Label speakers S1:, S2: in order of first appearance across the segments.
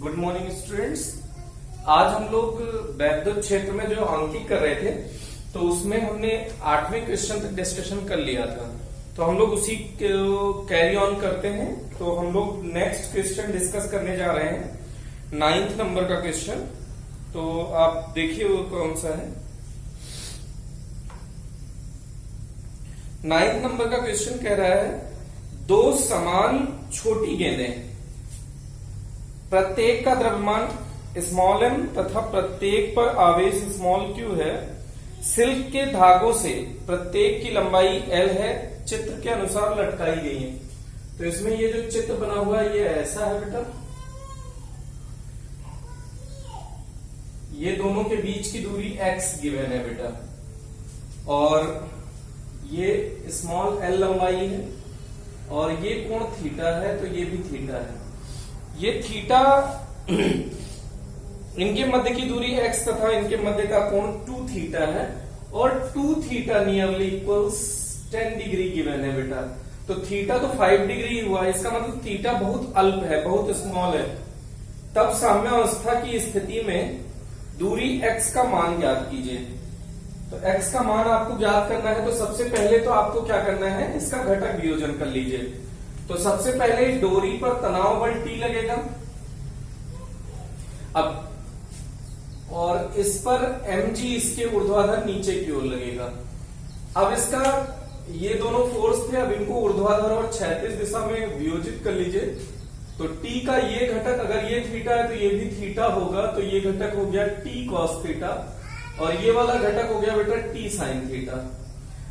S1: Good morning students. आज हम लोग वैद्युत क्षेत्र में जो अंकित कर रहे थे तो उसमें हमने 8वें क्वेश्चन तक डिस्कशन कर लिया था, तो हम लोग उसी को कैरी ऑन करते हैं। तो हम लोग नेक्स्ट क्वेश्चन डिस्कस करने जा रहे हैं 9th नंबर का क्वेश्चन। तो आप देखिए वो कौन सा है। 9th नंबर का क्वेश्चन कह रहा है दो समान छोटी गेंदें, प्रत्येक का द्रव्यमान स्मॉल m तथा प्रत्येक पर आवेश स्मॉल q है। सिल्क के धागों से प्रत्येक की लंबाई l है, चित्र के अनुसार लटकाई गई है। तो इसमें ये जो चित्र बना हुआ है ये ऐसा है बेटा, ये दोनों के बीच की दूरी x गिवन है बेटा, और ये स्मॉल l लंबाई है और ये कोण थीटा है, तो ये भी थीटा है। ये थीटा इनके मध्य की दूरी x तथा इनके मध्य का कोण 2 थीटा है और 2 theta nearly equals 10 degree given है बेटा। तो थीटा तो 5 डिग्री हुआ, इसका मतलब थीटा बहुत अल्प है, बहुत स्मॉल है। तब साम्यावस्था की स्थिति में दूरी x का मान ज्ञात कीजिए। तो x का मान आपको ज्ञात करना है, तो सबसे पहले तो आपको क्या करना है, इसका घटक वियोजन कर लीजिए। तो सबसे पहले डोरी पर तनाव बल T लगेगा, अब और इस पर mg इसके ऊर्ध्वाधर नीचे की ओर लगेगा। अब इसका ये दोनों फोर्स थे, अब इनको ऊर्ध्वाधर और क्षैतिज दिशा में वियोजित कर लीजिए। तो T का ये घटक, अगर ये थीटा है तो ये भी थीटा होगा, तो ये घटक हो गया T cos थीटा और ये वाला घटक हो गया बेटा T sin थीटा।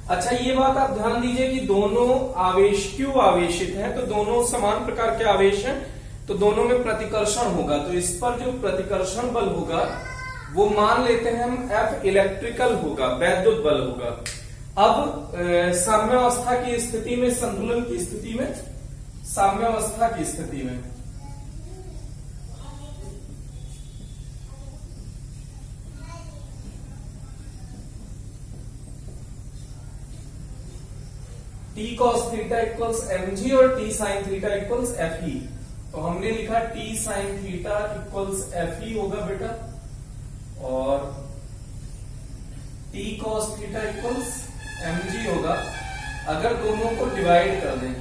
S1: अच्छा, ये बात आप ध्यान दीजिए कि दोनों आवेश Q आवेशित हैं, तो दोनों समान प्रकार के आवेश हैं, तो दोनों में प्रतिकर्षण होगा। तो इस पर जो प्रतिकर्षण बल होगा वो मान लेते हैं हम F इलेक्ट्रिकल होगा, वैद्युत बल होगा। अब साम्यावस्था की स्थिति में, संतुलन की स्थिति में, साम्यावस्था की स्थिति में T cos theta equals mg और T sin theta equals fe। तो हमने लिखा T sin theta equals fe होगा बेटा, और T cos theta equals mg होगा। अगर दोनों को डिवाइड कर दें,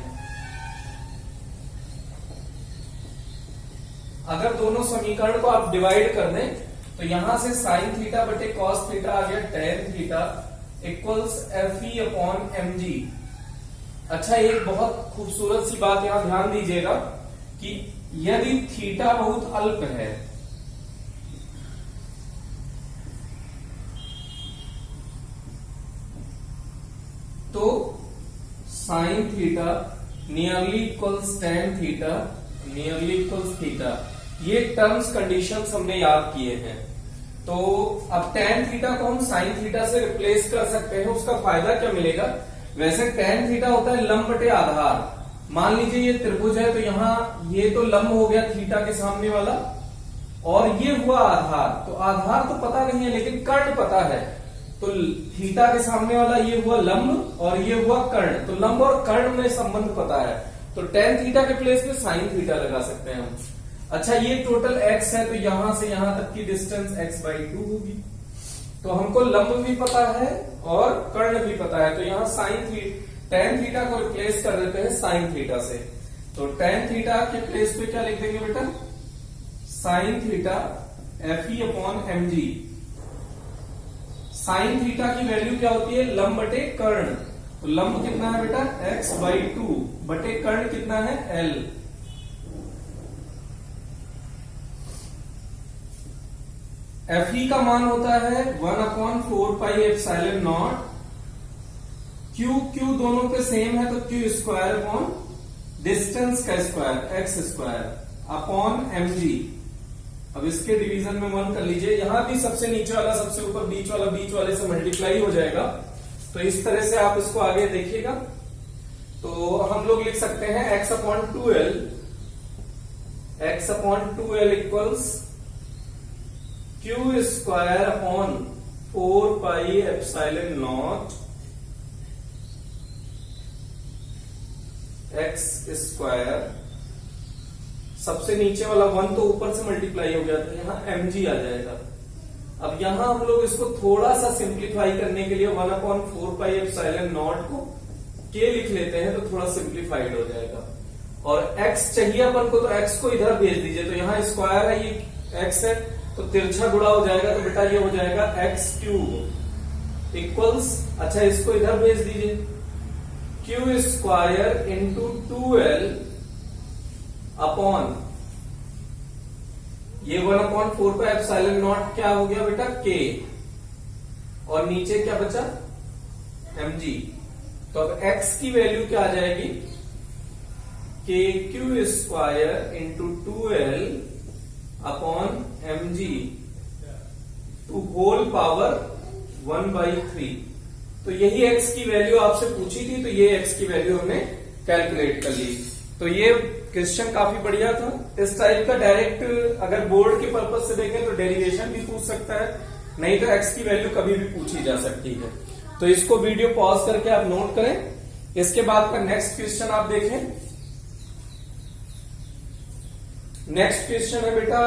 S1: अगर दोनों समीकरण को आप डिवाइड कर दें तो यहां से sin थीटा बटे cos थीटा आ गया tan theta equals fe upon mg। अच्छा, एक बहुत खूबसूरत सी बात यहां ध्यान दीजिएगा कि यदि थीटा बहुत अल्प है तो sine theta nearly equals tan theta nearly equals theta. ये टर्म्स कंडीशंस हमने याद किए हैं। तो अब टेन थीटा को हम साइन थीटा से रिप्लेस कर सकते हैं। उसका फायदा क्या मिलेगा, वैसे टेन थीटा होता है लंब बटे आधार। मान लीजिए ये त्रिभुज है, तो यहाँ ये तो लंब हो गया थीटा के सामने वाला, और ये हुआ आधार। तो आधार तो पता नहीं है लेकिन कर्ण पता है, तो थीटा के सामने वाला ये हुआ लंब और ये हुआ कर्ण। तो लंब और कर्ण में संबंध पता है, तो टेन थीटा के प्लेस पे साइन थीटा लगा सकते हैं हम। अच्छा, ये टोटल x है, तो यहां से यहां तक की डिस्टेंस x/2 होगी। तो हमको लंब भी पता है और कर्ण भी पता है, तो यहाँ टेन थीटा को रिप्लेस कर देते हैं साइन थीटा से। तो टेन थीटा के प्लेस पे क्या लिख देंगे बेटा, sine theta fe upon mg। Sine theta की वैल्यू क्या होती है, लंब बटे कर्ण। तो लंब कितना है बेटा, x/2 बटे कर्ण कितना है, l। fe का मान होता है 1/4 पाई एप्सिलॉन नॉट। q दोनों पे सेम है, तो q स्क्वायर अपॉन डिस्टेंस का square x square upon mg। अब इसके डिवीजन में 1 कर लीजिए। यहां भी सबसे नीचे वाला सबसे ऊपर, बीच वाला बीच वाले से मल्टीप्लाई हो जाएगा। तो इस तरह से आप इसको आगे देखिएगा। तो हम लोग लिख सकते हैं x/2l equals q square upon 4 pi epsilon not x square सबसे नीचे वाला 1 तो ऊपर से मल्टीप्लाई हो गया, तो यहाँ mg आ जाएगा। अब यहाँ हम लोग इसको थोड़ा सा सिंप्लीफाई करने के लिए 1/4πε0 को k लिख लेते हैं, तो थोड़ा सिंप्लीफाइड हो जाएगा। और x चाहिए अपन को, तो x को इधर भेज दीजिए, तो यहाँ स्क्वायर है, ये x है, तो तिरछा गुणा हो जाएगा, तो बेटा ये हो जाएगा x³ इक्वल्स, अच्छा इसको इधर भेज दीजिए, q² इंटू 2l अपॉन ये 1/4πε0 क्या हो गया बेटा k, और नीचे क्या बचा mg। तो अब x की वैल्यू क्या आ जाएगी, kq² into 2l upon mg to whole power 1/3। तो यही x की वैल्यू आपसे पूछी थी, तो ये x की वैल्यू हमने कैलकुलेट कर ली। तो ये क्वेश्चन काफी बढ़िया था। इस टाइप का डायरेक्ट अगर बोर्ड के पर्पज से देखें तो डेरिवेशन भी पूछ सकता है, नहीं तो x की वैल्यू कभी भी पूछी जा सकती है। तो इसको वीडियो पॉज करके आप नोट करें। इसके बाद का नेक्स्ट क्वेश्चन आप देखें। नेक्स्ट क्वेश्चन है बेटा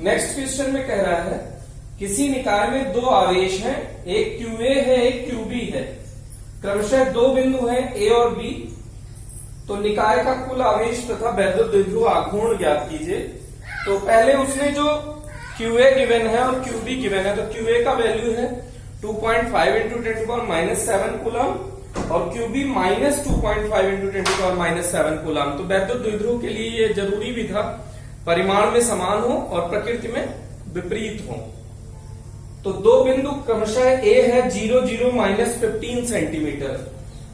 S1: नेक्स्ट क्वेश्चन में कह रहा है किसी निकाय में दो आवेश हैं, एक QA है एक QB है, क्रमशः दो बिंदु हैं A और B, तो निकाय का कुल आवेश तथा वैद्युत द्विध्रुव आघूर्ण ज्ञात कीजिए। तो पहले उसने जो QA गिवन है और QB गिवन है, तो QA का वैल्यू है 2.5 इंटू 10⁻⁷ कूलम और QB -2.5 इंटू 10⁻⁷ कूलम। तो वैद्युत द्विध्रुव के लिए ये जरूरी भी था परिमाण में समान हो और प्रकृति में विपरीत हो। तो दो बिंदु क्रमशः A है 0 0 -15 सेंटीमीटर।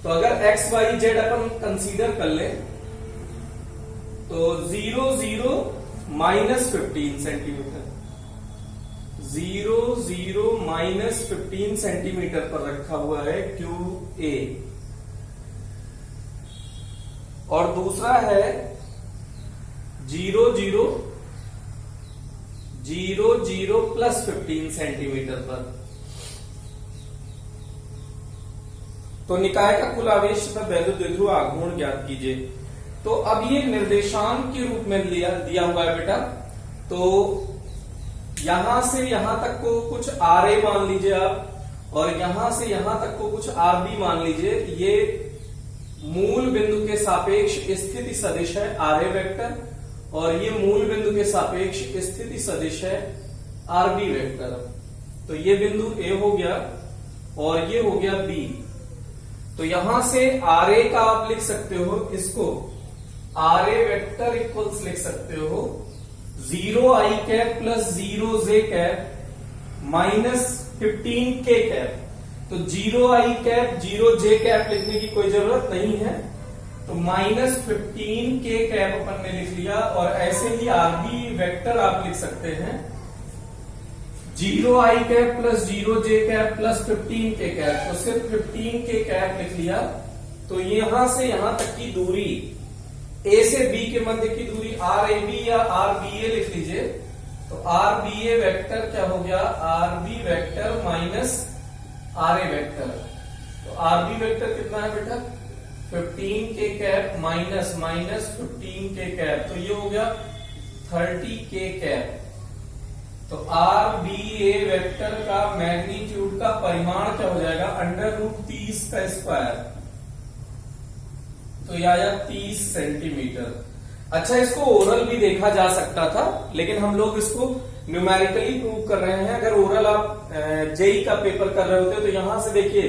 S1: तो अगर x y z अपन कंसीडर कर ले तो 0 0 -15 सेंटीमीटर, 0 0 -15 सेंटीमीटर पर रखा हुआ है QA, और दूसरा है 0 0 0 0 प्लस 15 सेंटीमीटर पर। तो निकाय का कुल आवेश तथा वैद्युत द्विध्रुव आघूर्ण ज्ञात कीजिए। तो अब ये निर्देशांक के रूप में दिया हुआ है बेटा। तो यहां से यहां तक को कुछ RA मान लीजिए आप, और यहां से यहां तक को कुछ RB मान लीजिए। ये मूल बिंदु के सापेक्ष स्थिति सदिश है RA वेक्टर, और ये मूल बिंदु के सापेक्ष स्थिति सदिश है RB वेक्टर। तो ये बिंदु A हो गया और ये हो गया B। तो यहां से RA का आप लिख सकते हो, इसको RA वेक्टर इक्वल्स लिख सकते हो 0i cap plus 0j cap minus 15k cap. तो 0i कैप 0j कैप लिखने की कोई जरूरत नहीं है, तो -15k कैप अपन ने लिख लिया। और ऐसे ही RB वेक्टर आप लिख सकते हैं 0i cap plus 0j cap plus 15k cap. तो सिर्फ 15k कैप लिख लिया। तो यहां से यहां तक की दूरी A से B के मध्य की दूरी RAB या RBA लिख लीजिए। तो RBA वेक्टर क्या हो गया, RB vector minus RA vector. तो RB वेक्टर कितना है बेटा 15k cap minus 15k cap, तो ये हो गया 30k कैप। तो RBA वेक्टर का मैग्नीट्यूड का परिमाण क्या हो जाएगा √30 का स्क्वायर, तो यह आया 30 सेंटीमीटर। अच्छा, इसको ओरल भी देखा जा सकता था, लेकिन हम लोग इसको न्यूमेरिकली प्रूव कर रहे हैं। अगर ओरल आप जेई का पेपर कर रहे होते तो यहां से देखिए,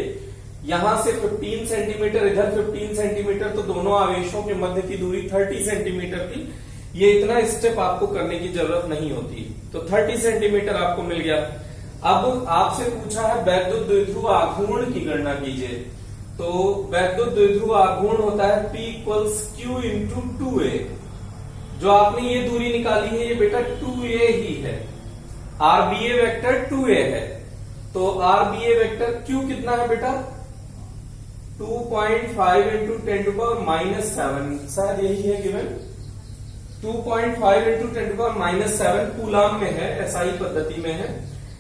S1: यहां से 15 सेंटीमीटर, इधर 15 सेंटीमीटर, तो दोनों आवेशों के मध्य की दूरी 30 सेंटीमीटर थी। ये इतना स्टेप आपको करने की जरूरत नहीं होती। तो 30 सेंटीमीटर आपको मिल गया। अब आपसे पूछा है वैद्युत द्विध्रुव आघूर्ण की गणना कीजिए। तो वैद्युत द्विध्रुव आघूर्ण होता है P equals Q into 2A। जो आपने ये दूरी निकाली है ये बेटा 2A ही है। RBA वेक्टर 2A है। तो RBA वेक्टर Q कितना है बेटा 2.5 इंटू 10⁻⁷, शायद यही है गिवन। 2.5 इंटू 10⁻⁷ कूलाम में है, एसआई पद्धति में है।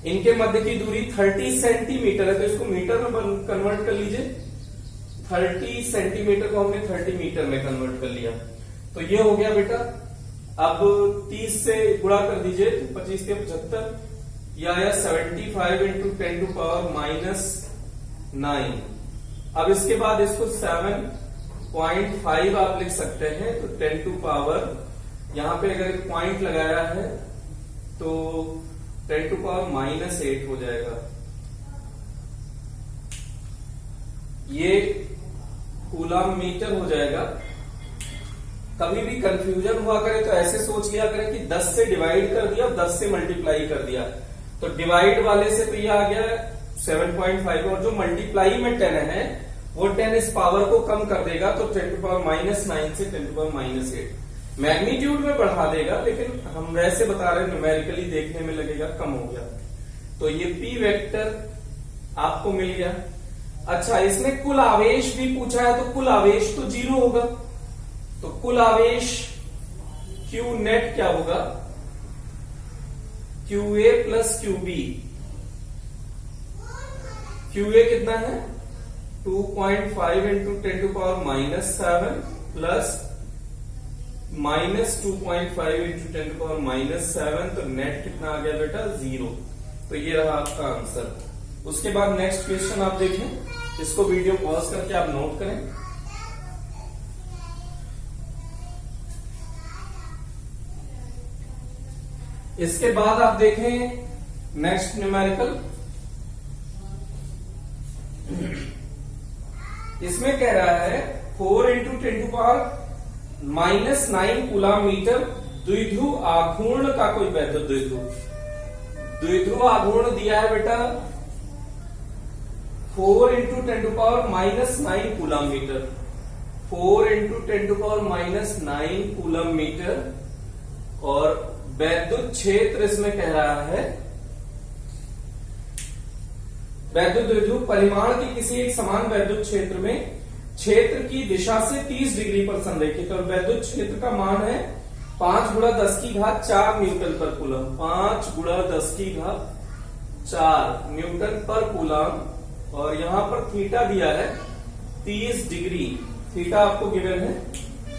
S1: इनके मध्य की दूरी 30 सेंटीमीटर है, तो इसको मीटर में कन्वर्ट कर लीजिए। 30 सेंटीमीटर को हमने 30 मीटर में कन्वर्ट कर लिया, तो ये हो गया बेटा। अब 30 से गुणा कर दीजिए, तो 25 के 75 या 75 इंटू 10 टू पावर -9। अब इसके बाद इसको 7.5 आप लिख सकते हैं, तो 10 टू पावर, यहां पे अगर एक पॉइंट लगाया है तो 10 टू पावर -8 हो जाएगा। ये कूलम मीटर हो जाएगा। कभी भी कंफ्यूजन हुआ करे तो ऐसे सोच लिया करें कि 10 से डिवाइड कर दिया, 10 से मल्टीप्लाई कर दिया, तो डिवाइड वाले से तो ये आ गया 7.5, और जो मल्टीप्लाई में 10 है वो 10 इस पावर को कम कर देगा, तो 10 टू पावर -9 से 10 टू पावर -8 मैग्नीट्यूड में बढ़ा देगा, लेकिन हम वैसे बता रहे हैं न्यूमेरिकली देखने में लगेगा कम हो गया। तो ये P वेक्टर आपको मिल गया। अच्छा, इसमें कुल आवेश भी पूछा है, तो कुल आवेश तो 0 होगा, तो कुल आवेश Q नेट क्या होगा, QA प्लस QB। QA कितना है 2.5 into 10 to power -7 plus -2.5 into 10 to power -7, तो नेट कितना आ गया बेटा 0। तो ये रहा आपका आंसर। उसके बाद नेक्स्ट क्वेश्चन आप देखें, इसको वीडियो पॉज करके आप नोट करें। इसके बाद आप देखें नेक्स्ट न्यूमेरिकल, इसमें कह रहा है 4 into 10 to power -9 coulomb metre द्विध्रुव आघूर्ण का कोई वैद्युत द्विध्रुव आघूर्ण दिया है बेटा 4 into 10 to power -9 coulomb metre, 4 into 10 to power -9 coulomb metre, और वैद्युत क्षेत्र इसमें कह रहा है, वैद्युत द्विध्रुव परिमाण के किसी एक समान वैद्युत क्षेत्र में क्षेत्र की दिशा से 30 डिग्री पर संरेखित, और वैद्युत क्षेत्र का मान है 5 गुणा 10 की घात 4 न्यूटन पर कूलम, 5 गुणा 10 की घात 4 न्यूटन पर कूलम, और यहां पर थीटा दिया है 30 डिग्री, थीटा आपको गिवन है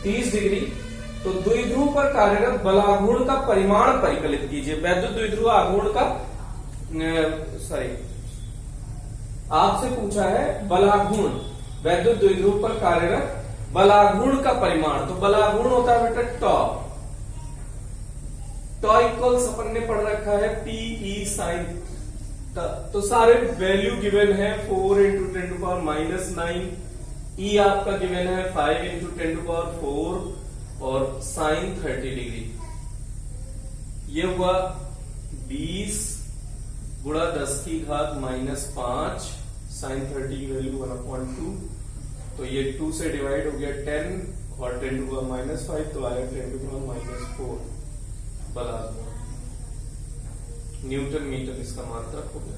S1: 30 डिग्री। तो द्विध्रुव पर कार्यरत बलाघूर्ण का परिमाण परिकलित कीजिए। वैद्युत द्विध्रुव आघूर्ण का आपसे पूछा है बलाघूर्ण, वैद्युत द्विध्रुव पर कार्यरत बलाघूर्ण का परिमाण, तो बलाघूर्ण होता है बेटा टॉ इक्वल्स अपन ने पढ़ रखा है PE sin, तो सारे वैल्यू गिवन है 4 इंटू 10 टू पावर -9, E आपका गिवन है 5 इंटू 10 टू पावर 4, और साइन 30 डिग्री। ये हुआ 20 गुणा 10 की घात -5, साइन 30 की वैल्यू 1/2, तो ये 2 से डिवाइड हो गया 10, और 10 टू पावर -5, तो आया 10 टू पावर -4 बलाघूर्ण न्यूटन मीटर, इसका मात्रक हो गया।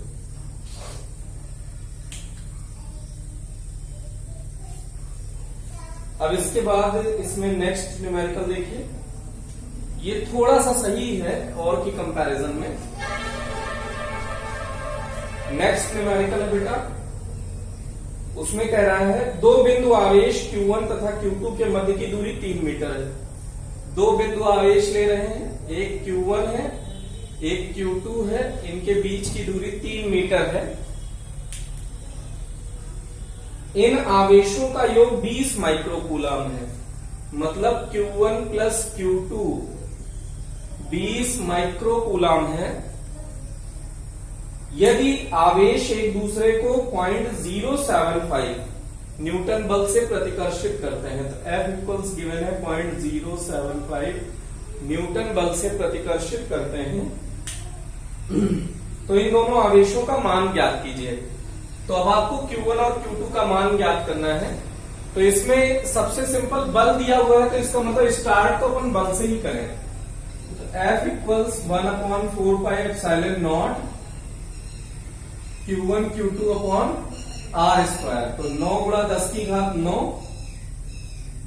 S1: अब इसके बाद इसमें नेक्स्ट न्यूमेरिकल देखिए, ये थोड़ा सा सही है और की कंपैरिजन में। नेक्स्ट न्यूमेरिकल है बेटा, उसमें कह रहा है दो बिंदु आवेश Q1 तथा Q2 के मध्य की दूरी 3 मीटर है। दो बिंदु आवेश ले रहे हैं, एक Q1 है एक Q2 है, इनके बीच की दूरी 3 मीटर है। इन आवेशों का योग 20 माइक्रोकूलम है, मतलब Q1 प्लस Q2 20 माइक्रोकूलम है। यदि आवेश एक दूसरे को 0.075 न्यूटन बल से प्रतिकर्षित करते हैं, तो F इक्वल्स गिवन है 0.075 न्यूटन बल से प्रतिकर्षित करते हैं, तो इन दोनों आवेशों का मान ज्ञात कीजिए। तो अब आपको Q1 और Q2 का मान ज्ञात करना है। तो इसमें सबसे सिंपल बल दिया हुआ है, तो इसका मतलब स्टार्ट तो अपन बल से ही करें। तो F equals 1/4πε0 Q1 Q2 upon R square, तो 9 गुणा 10 की घात 9,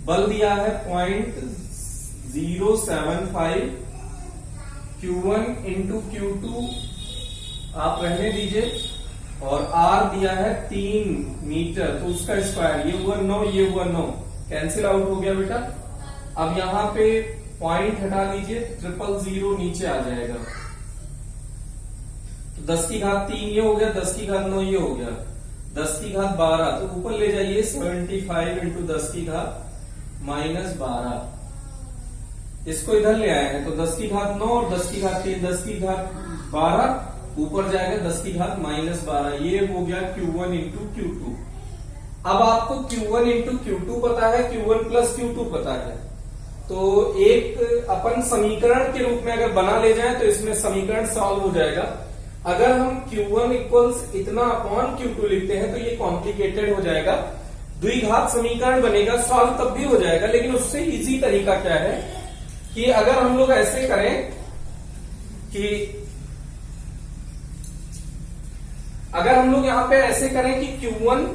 S1: बल दिया है 0.075 Q1 इंटू Q2 आप रहने दीजिए, और आर दिया है 3 मीटर, तो उसका स्क्वायर, ये हुआ 9, ये हुआ 9, कैंसिल आउट हो गया बेटा। अब यहाँ पे पॉइंट हटा लीजिए, 000 नीचे आ जाएगा, तो 10 की घात 3 ये हो गया, 10 की घात 9 ये हो गया, 10 की घात 12, तो ऊपर ले जाइए 75 इंटू 10 की घात -12, इसको इधर ले आए हैं, तो 10 की घात 9 और 10 की घात 3, 10 की घात 12 ऊपर जाएगा, 10 की घात -12, ये हो गया Q1 इंटू Q2। अब आपको Q1 इंटू Q2 पता है, Q1 प्लस Q2 पता है, तो एक अपन समीकरण के रूप में अगर बना ले जाए तो इसमें समीकरण सॉल्व हो जाएगा। अगर हम Q1 इक्वल्स इतना अपॉन Q2 लिखते हैं तो ये कॉम्प्लिकेटेड हो जाएगा, द्विघात समीकरण बनेगा, सॉल्व तब भी हो जाएगा, लेकिन उससे इजी तरीका क्या है कि अगर हम लोग ऐसे करें कि अगर हम लोग यहां पे ऐसे करें कि Q1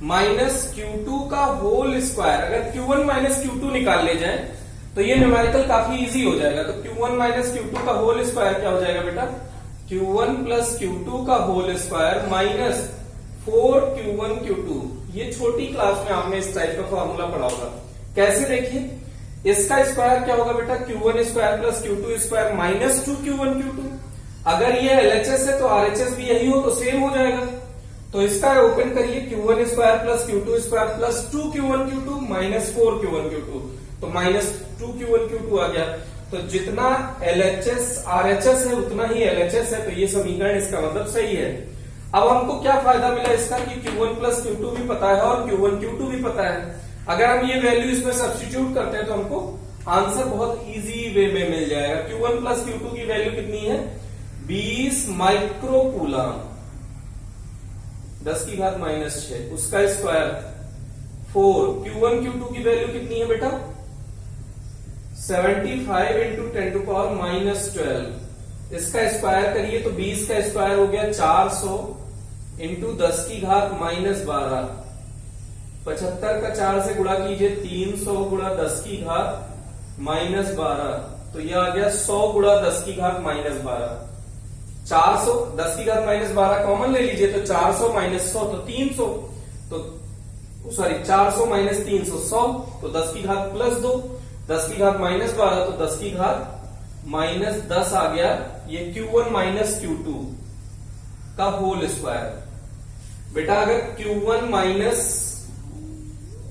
S1: माइनस Q2 का होल स्क्वायर, अगर Q1 माइनस Q2 निकाल ले जाए तो ये न्यूमेरिकल काफी इजी हो जाएगा। तो Q1 माइनस Q2 का होल स्क्वायर क्या हो जाएगा बेटा, Q1 प्लस Q2 का whole square minus 4Q1 Q2। ये छोटी क्लास में आपने इस टाइप का फॉर्मूला पढ़ा होगा। कैसे देखिए, इसका स्क्वायर क्या होगा बेटा, Q1 square plus Q2 square minus 2Q1 Q2। अगर ये LHS है तो RHS भी यही हो तो सेम हो जाएगा। तो इसका ओपन करिए, Q1 square plus Q2 square plus 2Q1 Q2 minus 4Q1 Q2, तो माइनस 2Q1 Q2 आ गया। तो जितना LHS RHS है उतना ही LHS है, तो ये समीकरण इसका मतलब सही है। अब हमको क्या फायदा मिला इसका कि Q1 प्लस Q2 भी पता है और Q1 Q2 भी पता है। अगर हम ये वैल्यू इसमें सब्स्टिट्यूट करते हैं तो हमको आंसर बहुत इजी वे में मिल जाएगा। Q1 प्लस Q2 की वैल्यू कितनी है, 20 माइक्रोकूलम, 10 की घात -6, उसका स्क्वायर 4। Q1 Q2 की वैल्यू कितनी है बेटा, 75 इंटू 10 टू पावर -12, इसका स्क्वायर करिए तो 20 का स्क्वायर हो गया 400 इंटू 10 की घात -12, 75 का 4 से गुणा कीजिए, 300 गुणा 10 की घात -12, तो यह आ गया 100 गुणा 10 की घात -12। 400 10 की घात -12 कॉमन ले लीजिए, तो 400 माइनस 100 तो 300, तो सॉरी 400 माइनस 300 100, तो 10 की घात +2, 10 की घात -12, तो 10 की घात -10 आ गया। ये Q1 माइनस Q2 का होल स्क्वायर। बेटा अगर Q1 माइनस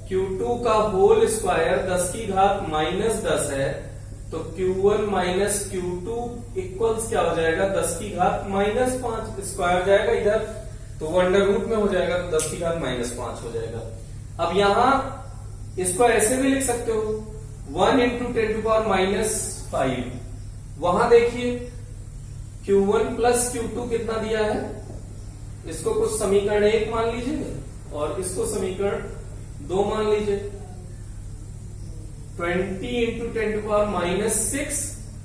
S1: Q2 का होल स्क्वायर 10 की घात -10 है, तो Q1 माइनस Q2 इक्वल्स क्या हो जाएगा, 10 की घात -5, स्क्वायर जाएगा इधर तो अंडर रूट में हो जाएगा, तो 10 की घात -5 हो जाएगा। अब यहां इसको ऐसे भी लिख सकते हो, 1 इंटू 10 टू पावर -5। वहां देखिए Q1 प्लस Q2 कितना दिया है, इसको कुछ समीकरण 1 मान लीजिए और इसको समीकरण 2 मान लीजिए। 20 इंटू 10 टू पावर -6,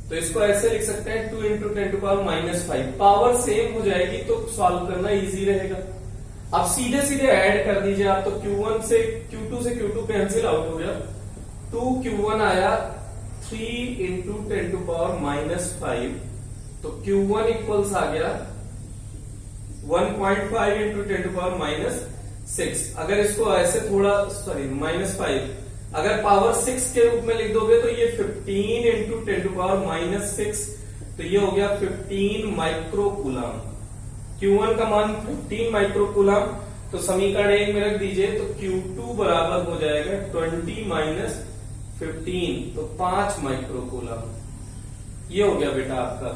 S1: तो इसको ऐसे लिख सकते हैं 2 into 10 to power -5। Power same हो जाएगी तो सॉल्व करना इजी रहेगा। अब सीधे सीधे ऐड कर दीजिए आप, तो Q1 से Q2 से Q2 कैंसिल आउट हो गया, 2Q1 आया 3 इंटू 10 टू पावर -5, तो Q1 इक्वल्स आ गया 1.5 इंटू 10 टू पावर -6। अगर इसको ऐसे थोड़ा सॉरी -5 अगर पावर 6 के रूप में लिख दोगे तो ये 15 इंटू 10 टू पावर -6, तो ये हो गया 15 माइक्रोकूलम। Q1 का मान 15 माइक्रोकूलम, तो समीकरण 1 में रख दीजिए, तो Q2 बराबर हो जाएगा 20 माइनस 15, तो 5 माइक्रोकूलम। ये हो गया बेटा आपका।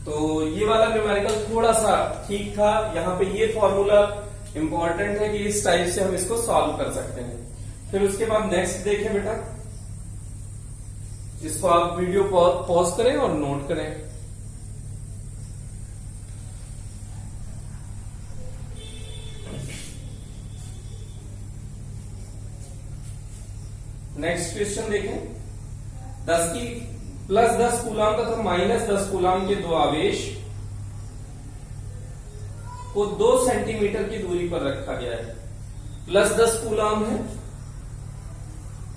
S1: तो ये वाला न्यूमेरिकल थोड़ा सा ठीक था, यहाँ पे ये फॉर्मूला इंपॉर्टेंट है कि इस टाइप से हम इसको सॉल्व कर सकते हैं। फिर उसके बाद नेक्स्ट देखें बेटा, इसको आप वीडियो पॉज करें और नोट करें। नेक्स्ट क्वेश्चन देखें, 10 की +10 कूलाम तथा -10 कूलाम के दो आवेश को 2 सेंटीमीटर की दूरी पर रखा गया है। +10 कूलाम है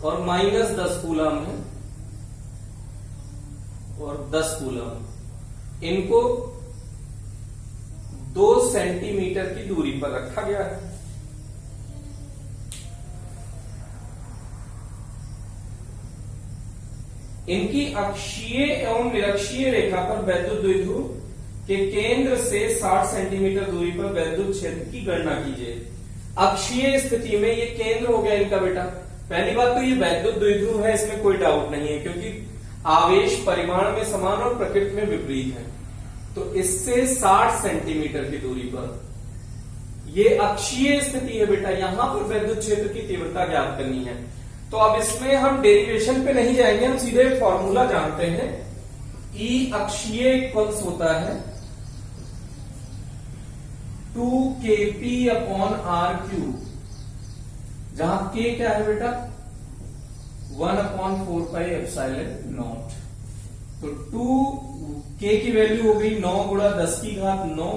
S1: और -10 कूलाम है और 10 कूलाम, इनको 2 सेंटीमीटर की दूरी पर रखा गया है। इनकी अक्षीय एवं निरक्षीय रेखा पर वैद्युत द्विध्रुव के केंद्र से 60 सेंटीमीटर दूरी पर वैद्युत क्षेत्र की गणना कीजिए। अक्षीय स्थिति में ये केंद्र हो गया इनका बेटा। पहली बात तो ये वैद्युत द्विध्रुव है, इसमें कोई डाउट नहीं है, क्योंकि आवेश परिमाण में समान और प्रकृति में विपरीत है। तो इससे 60 सेंटीमीटर की दूरी पर ये अक्षीय स्थिति है बेटा। यहां पर वैद्युत क्षेत्र की तीव्रता ज्ञात करनी है। तो अब इसमें हम डेरिवेशन पे नहीं जाएंगे, हम सीधे फॉर्मूला जानते हैं। E अक्षीय इक्वल्स होता है 2kp/r³, जहां k क्या है बेटा 1/4πε0। तो 2k की वैल्यू हो गई 9 गुणा 10⁹9।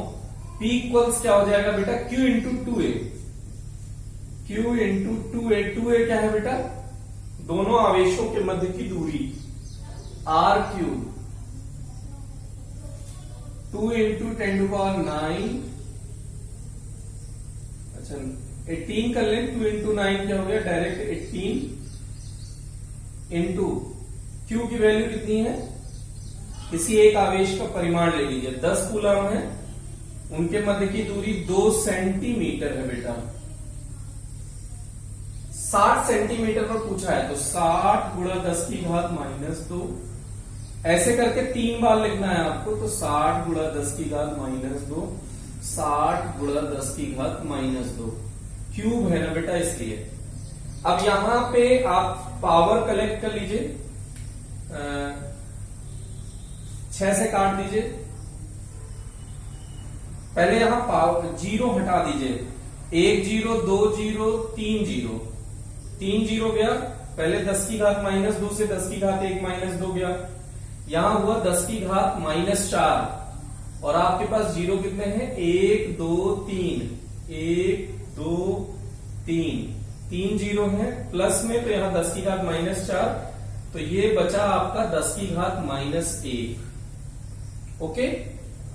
S1: p इक्वल्स क्या हो जाएगा बेटा q into 2a। q into 2a, 2a क्या है बेटा दोनों आवेशों के मध्य की दूरी r³। 2 इंटू 10⁹9, अच्छा 18 कर लें। 2 इंटू 9 क्या हो गया डायरेक्ट 18 इंटू q की वैल्यू कितनी है, किसी एक आवेश का परिमाण ले लीजिए, 10 कूलम है, उनके मध्य की दूरी 2 सेंटीमीटर है बेटा। 60 सेंटीमीटर पर पूछा है, तो 60 गुणा 10⁻²। ऐसे करके 3 बार लिखना है आपको। तो 60 गुणा 10⁻², 60 गुणा 10⁻², क्यूब है ना बेटा इसलिए। अब यहां पे आप पावर कलेक्ट कर लीजिए, 6 से काट दीजिए। पहले यहां पावर 0 हटा दीजिए, 1 0 2 0 3 0, 3 0 गया। पहले 10⁻² से 10⁻1 - 2 गया। यहां हुआ 10⁻4, और आपके पास जीरो कितने हैं 1 2 3, 1 2 3, 3 जीरो है प्लस में, तो यहां 10⁻4, तो ये बचा आपका 10⁻1। ओके,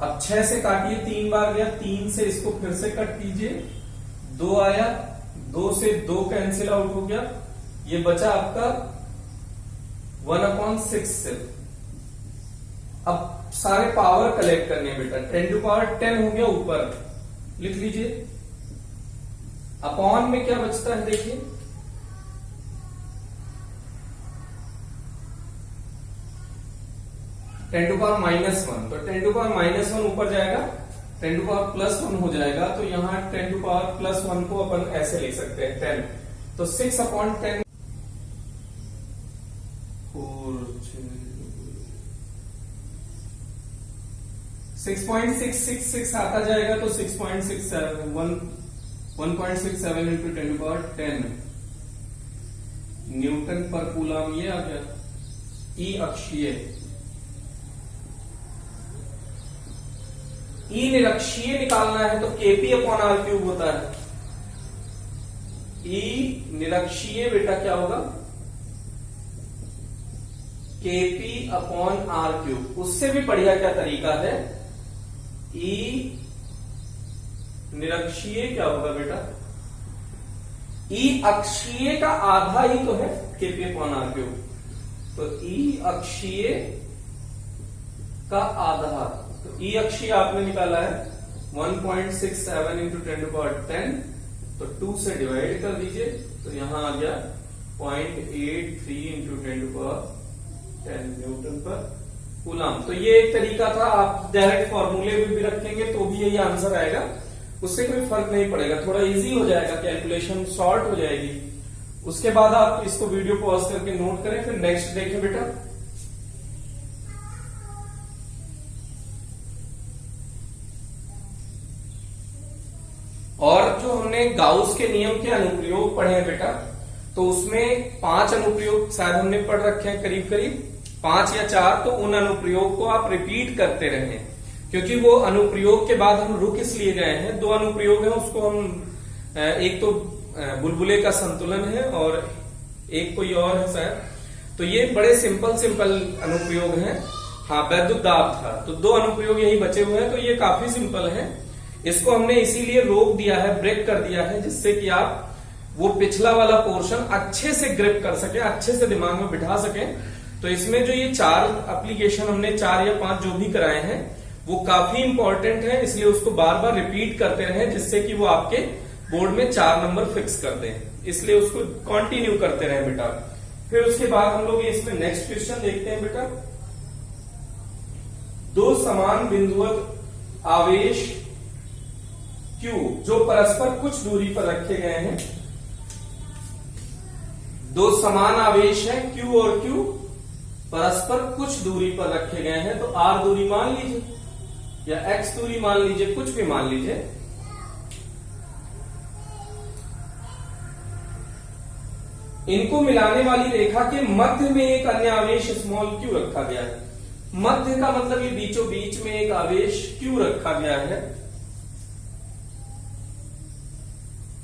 S1: अब 6 से काटिए, 3 बार गया, 3 से इसको फिर से कट कीजिए, 2 आया, 2 से 2 कैंसिल आउट हो गया, ये बचा आपका 1/6 सिर्फ। अब सारे पावर कलेक्ट करने बेटा, 10⁻10 हो गया ऊपर, लिख लीजिए। अपॉन में क्या बचता है देखिए, (10⁻⁻1), तो 10⁻⁻1 ऊपर जाएगा, 10⁻+1 हो जाएगा। तो यहां 10⁻+1 को अपन ऐसे लिख सकते हैं 10, तो 6/10 6.666 आता जाएगा, तो 1.67 इंटू 10⁻10 न्यूटन पर कूलम ये आ गया। ई अक्षीय, ई निरक्षीय निकालना है तो kp/r³ होता है। ई निरक्षीय बेटा क्या होगा kp/r³। उससे भी बढ़िया क्या तरीका है, ई निरक्षीय क्या होगा बेटा, ई अक्षीय का आधा ही तो है kp/r³। तो ई अक्षीय का आधा, तो ई अक्षीय आपने निकाला है 1.67 इंटू 10⁻10, तो 2 से डिवाइड कर दीजिए, तो यहां आ गया 0.83 इंटू 10⁻10 न्यूटन पर कूलम। तो ये एक तरीका था, आप डायरेक्ट फॉर्मूले में भी रखेंगे तो भी यही आंसर आएगा, उससे कोई फर्क नहीं पड़ेगा, थोड़ा इजी हो जाएगा, कैलकुलेशन शॉर्ट हो जाएगी। उसके बाद आप इसको वीडियो पॉज करके नोट करें, फिर नेक्स्ट देखें बेटा। और जो हमने गाउस के नियम के अनुप्रयोग पढ़े हैं बेटा, तो उसमें 5 अनुप्रयोग शायद हमने पढ़ रखे हैं, करीब करीब 5 या 4। तो उन अनुप्रयोग को आप रिपीट करते रहें, क्योंकि वो अनुप्रयोग के बाद हम रुक इसलिए गए हैं। 2 अनुप्रयोग हैं, उसको हम एक तो बुलबुले का संतुलन है और एक कोई और है शायद। तो ये बड़े सिंपल अनुप्रयोग हैं। हाँ, वैद्युत दाब था, तो 2 अनुप्रयोग यही बचे हुए हैं, तो ये काफी सिंपल है। इसको हमने इसीलिए रोक दिया है, ब्रेक कर दिया है, जिससे कि आप वो पिछला वाला पोर्शन अच्छे से ग्रिप कर सके, अच्छे से दिमाग में बिठा सके। तो इसमें जो ये 4 एप्लीकेशन हमने 4 या 5 जो भी कराए हैं वो काफी इंपॉर्टेंट है, इसलिए उसको बार बार रिपीट करते रहे, जिससे कि वो आपके बोर्ड में 4 नंबर फिक्स कर दें, इसलिए उसको कंटिन्यू करते रहे बेटा। फिर उसके बाद हम लोग इसमें नेक्स्ट क्वेश्चन देखते हैं बेटा। 2 समान बिंदुवत आवेश Q जो परस्पर कुछ दूरी पर रखे गए हैं, 2 समान आवेश हैं Q और Q परस्पर कुछ दूरी पर रखे गए हैं, तो R दूरी मान लीजिए या X दूरी मान लीजिए, कुछ भी मान लीजिए। इनको मिलाने वाली रेखा के मध्य में एक अन्य आवेश स्मॉल q रखा गया है। मध्य का मतलब ये बीचों बीच में एक आवेश q रखा गया है।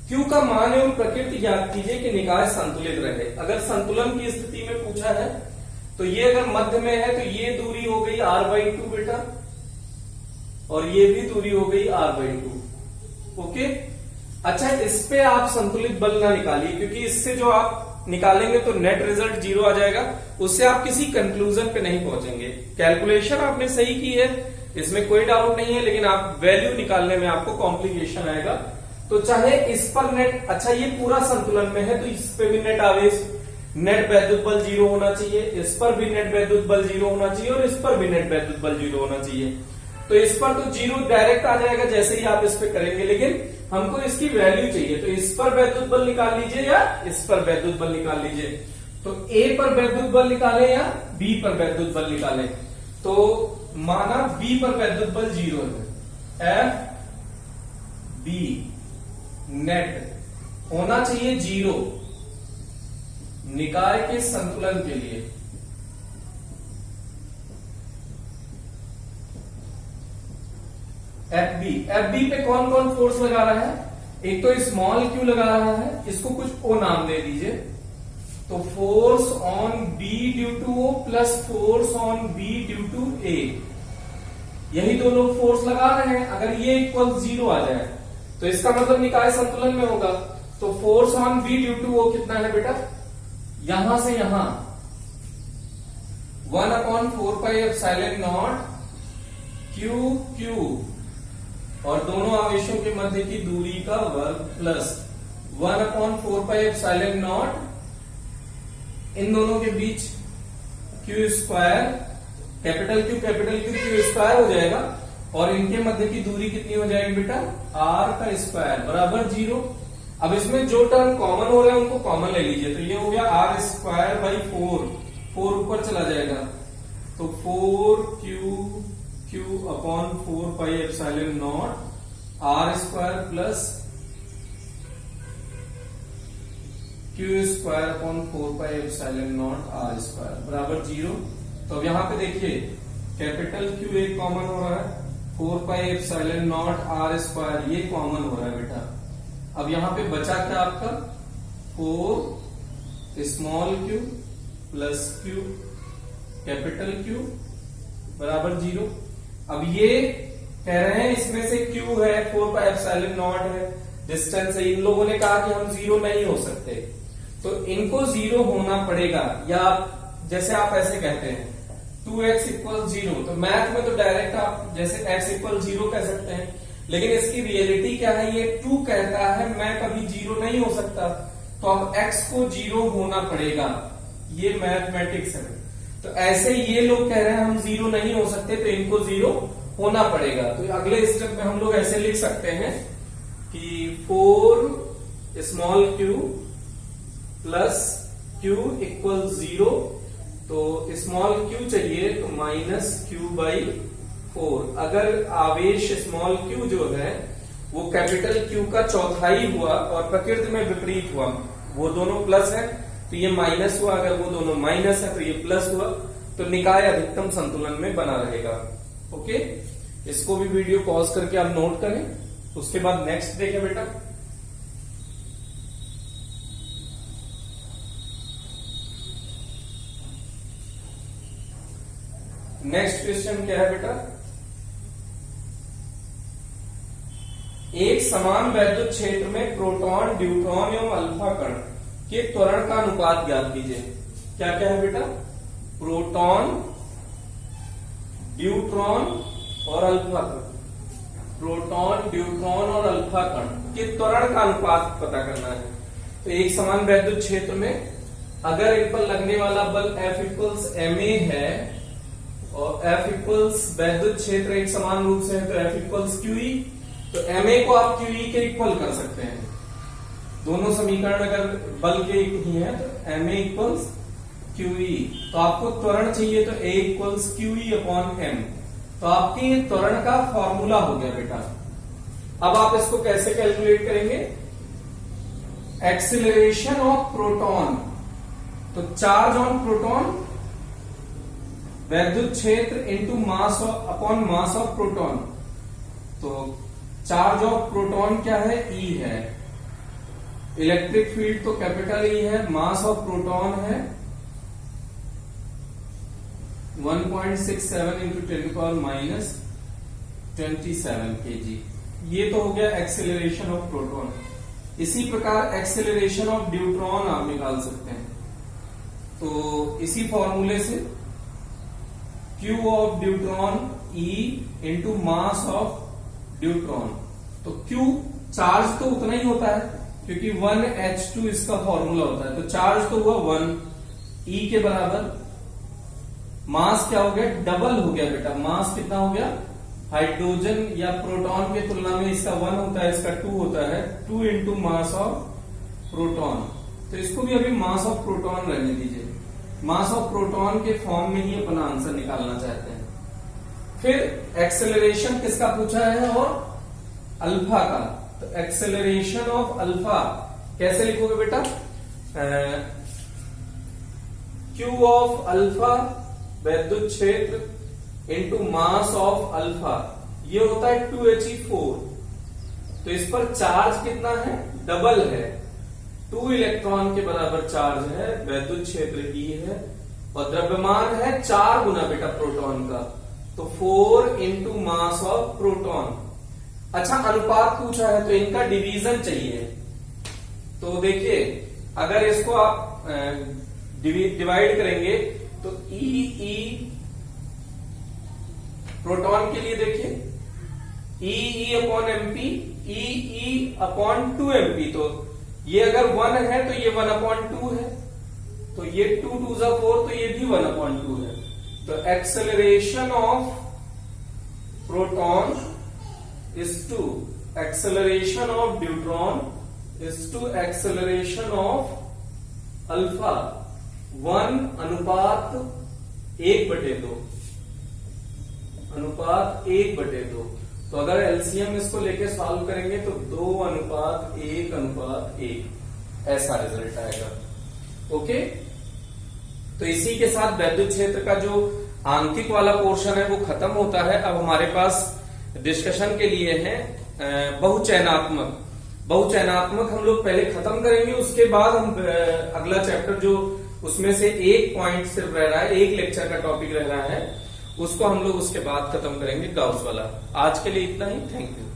S1: q का मान एवं प्रकृति ज्ञात कीजिए कि निकाय संतुलित रहे। अगर संतुलन की स्थिति में पूछा है तो ये अगर मध्य में है तो ये दूरी हो गई r/2 बेटा, और ये भी दूरी हो गई r/2। ओके, अच्छा इस पे आप संतुलित बल ना निकालिए, क्योंकि इससे जो आप निकालेंगे तो नेट रिजल्ट 0 आ जाएगा, उससे आप किसी कंक्लूजन पे नहीं पहुंचेंगे। कैलकुलेशन आपने सही की है, इसमें कोई डाउट नहीं है, लेकिन आप वैल्यू निकालने में आपको कॉम्प्लिकेशन आएगा। तो चाहे इस पर नेट, अच्छा ये पूरा संतुलन में है तो इस पे भी नेट आवेश, नेट वैद्युत बल 0 होना चाहिए, इस पर भी नेट वैद्युत बल 0 होना चाहिए, और इस पर भी नेट वैद्युत बल 0 होना चाहिए। तो इस पर तो 0 डायरेक्ट आ जाएगा जैसे ही आप इस पे करेंगे, लेकिन हमको इसकी वैल्यू चाहिए, तो इस पर वैद्युत बल निकाल लीजिए या इस पर वैद्युत बल निकाल लीजिए। तो A पर वैद्युत बल निकालें या B पर वैद्युत बल निकालें। तो माना B पर वैद्युत बल 0 है, FB नेट होना चाहिए 0 निकाय के संतुलन के लिए। FB पे कौन कौन फोर्स लगा रहा है, एक तो स्मॉल q लगा रहा है, इसको कुछ O नाम दे दीजिए। तो force on B due to O plus force on B due to A, यही दो लोग फोर्स लगा रहे हैं। अगर ये इक्वल 0 आ जाए तो इसका मतलब निकाय संतुलन में होगा। तो force on B due to O कितना है बेटा, यहां से यहां 1/4πε0 QQ, और दोनों आवेशों के मध्य की दूरी का वर्ग प्लस 1/4πε0 इन दोनों के बीच Q square, capital Q Q square हो जाएगा, और इनके मध्य की दूरी कितनी हो जाएगी बेटा, R का स्क्वायर बराबर 0। अब इसमें जो टर्म कॉमन हो रहे हैं उनको कॉमन ले लीजिए, तो ये हो गया R स्क्वायर बाई 4 ऊपर चला जाएगा, तो 4Q/4πε0 R square plus Q²/4πε0 R square बराबर 0। तो अब यहां पे देखिए कैपिटल Q एक कॉमन हो रहा है, 4πε0 R स्क्वायर ये कॉमन हो रहा है बेटा। अब यहां पे बचा क्या आपका, 4 small q plus Q capital Q बराबर 0। अब ये कह रहे हैं इसमें से Q है, 4πε0 है, डिस्टेंस है, इन लोगों ने कहा कि हम 0 नहीं हो सकते, तो इनको 0 होना पड़ेगा। या जैसे आप ऐसे कहते हैं 2x = 0, तो मैथ में तो डायरेक्ट आप जैसे x = 0 कह सकते हैं, लेकिन इसकी रियलिटी क्या है, ये 2 कहता है मैं कभी 0 नहीं हो सकता, तो अब x को 0 होना पड़ेगा, ये मैथमेटिक्स है। तो ऐसे ये लोग कह रहे हैं हम 0 नहीं हो सकते, तो इनको 0 होना पड़ेगा। तो अगले स्टेप में हम लोग ऐसे लिख सकते हैं कि 4 स्मॉल q प्लस q = 0, तो स्मॉल q चाहिए तो -q/4। अगर आवेश स्मॉल q जो है वो कैपिटल Q का चौथाई हुआ और प्रकृति में विपरीत हुआ, वो दोनों प्लस है तो ये माइनस हुआ, अगर वो दोनों माइनस है तो ये प्लस हुआ, तो निकाय अधिकतम संतुलन में बना रहेगा। ओके, इसको भी वीडियो पॉज करके आप नोट करें, उसके बाद नेक्स्ट देखें बेटा। नेक्स्ट क्वेश्चन क्या है बेटा, एक समान वैद्युत क्षेत्र में प्रोटॉन, ड्यूट्रॉन एवं अल्फा कण के त्वरण का अनुपात ज्ञात कीजिए। क्या क्या है बेटा? प्रोटॉन, ड्यूट्रॉन और अल्फा कण, प्रोटॉन, ड्यूट्रॉन और अल्फा कण के त्वरण का अनुपात पता करना है। तो एक समान वैद्युत क्षेत्र में अगर इन पर लगने वाला बल F इक्वल्स ma है और F इक्वल्स वैद्युत क्षेत्र एक समान रूप से है तो F इक्वल्स QE, तो ma को आप QE के इक्वल कर सकते हैं। दोनों समीकरण अगर बल के ही है तो ma इक्वल्स QE, तो आपको त्वरण चाहिए तो A equals QE upon m, तो आपके ये त्वरण का फॉर्मूला हो गया बेटा। अब आप इसको कैसे कैलकुलेट करेंगे? एक्सीलरेशन ऑफ प्रोटॉन, तो चार्ज ऑन प्रोटॉन वैद्युत क्षेत्र into mass upon mass of proton, तो चार्ज ऑफ प्रोटॉन क्या है? E है, इलेक्ट्रिक फील्ड तो कैपिटल E है, मास ऑफ प्रोटॉन है 1.67 इंटू 10⁻27 kg। ये तो हो गया एक्सेलरेशन ऑफ प्रोटॉन। इसी प्रकार एक्सेलरेशन ऑफ ड्यूट्रॉन आप निकाल सकते हैं। तो इसी फॉर्मूले से Q of deuteron E into mass of deuteron, तो Q चार्ज तो उतना ही होता है क्योंकि 1h2 इसका फॉर्मूला होता है, तो चार्ज तो हुआ 1 E के बराबर। मास क्या हो गया? डबल हो गया बेटा। मास कितना हो गया? हाइड्रोजन या प्रोटॉन के तुलना में इसका 1 होता है, इसका 2 होता है, 2 इंटू मास ऑफ प्रोटॉन। तो इसको भी अभी मास ऑफ प्रोटॉन रहने दीजिए। मास ऑफ प्रोटॉन के फॉर्म में ही अपना आंसर निकालना चाहते हैं। फिर एक्सेलरेशन किसका पूछा है? और अल्फा का। तो एक्सेलरेशन ऑफ अल्फा कैसे लिखोगे बेटा? Q ऑफ अल्फा वैद्युत क्षेत्र इंटू मास ऑफ अल्फा, ये होता है 2He4। तो इस पर चार्ज कितना है? डबल है, 2 इलेक्ट्रॉन के बराबर चार्ज है, वैद्युत क्षेत्र E है और द्रव्यमान है 4 गुना बेटा प्रोटॉन का, तो 4 इंटू मास ऑफ प्रोटॉन। अच्छा, अनुपात पूछा है तो इनका डिवीजन चाहिए। तो देखिए अगर इसको आप डिवाइड करेंगे तो E प्रोटॉन के लिए देखिए E upon MP, E upon 2MP, तो ये अगर 1 है तो ये 1/2 है, तो ये 2 2 4, तो ये भी 1/2 है। तो acceleration of proton is to acceleration of deuteron is to acceleration of alpha 1:1/2 अनुपात 1/2। तो अगर एलसीएम इसको लेके सॉल्व करेंगे तो 2:1:1 ऐसा रिजल्ट आएगा। ओके, तो इसी के साथ वैद्युत क्षेत्र का जो आंकिक वाला पोर्शन है वो खत्म होता है। अब हमारे पास डिस्कशन के लिए है बहुचयनात्मक। बहुचयनात्मक हम लोग पहले खत्म करेंगे, उसके बाद हम अगला चैप्टर जो उसमें से एक पॉइंट सिर्फ रह रहा है, एक लेक्चर का टॉपिक रह रहा है, उसको हम लोग उसके बाद खत्म करेंगे, गाउस वाला। आज के लिए इतना ही, थैंक यू।